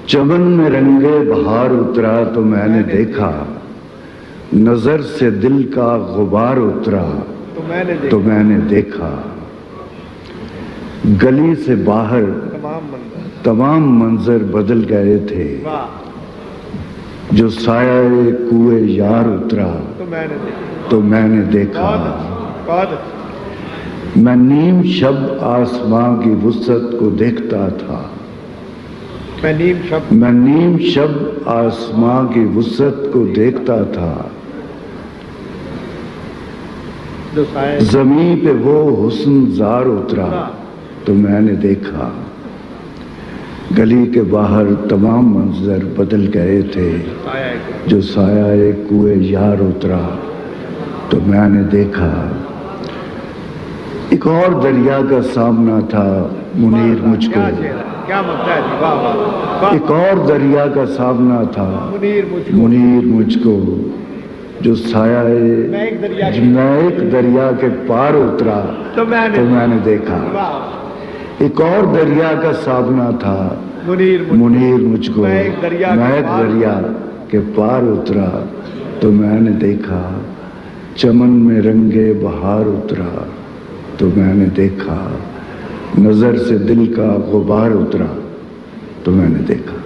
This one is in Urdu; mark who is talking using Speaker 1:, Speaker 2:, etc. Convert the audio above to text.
Speaker 1: چمن میں رنگے بہار اترا تو میں نے دیکھا، نظر سے دل کا غبار اترا تو میں نے دیکھا، گلی سے باہر تمام منظر بدل گئے تھے، جو سایہ کوئے یار اترا تو میں نے دیکھا، میں نیم شب آسماں کی وسعت کو دیکھتا تھا، میں نیم شب آسماں کی وسعت کو دیکھتا تھا، زمین پہ وہ حسن زار اترا تو میں نے دیکھا، گلی کے باہر تمام منظر بدل گئے تھے، جو سایہ کوئے یار اترا تو میں نے دیکھا، ایک اور دریا کا سامنا تھا منیر مجھ کو، ایک اور دریا کا سامنا تھا منیر مجھ کو، جو سایہ میں ایک دریا کے پار اترا تو میں نے دیکھا، ایک اور دریا کا سامنا تھا منیر مجھ کو، میں ایک دریا کے پار اترا تو میں نے دیکھا، چمن میں رنگے بہار اترا تو میں نے دیکھا، نظر سے دل کا غبار اترا تو میں نے دیکھا۔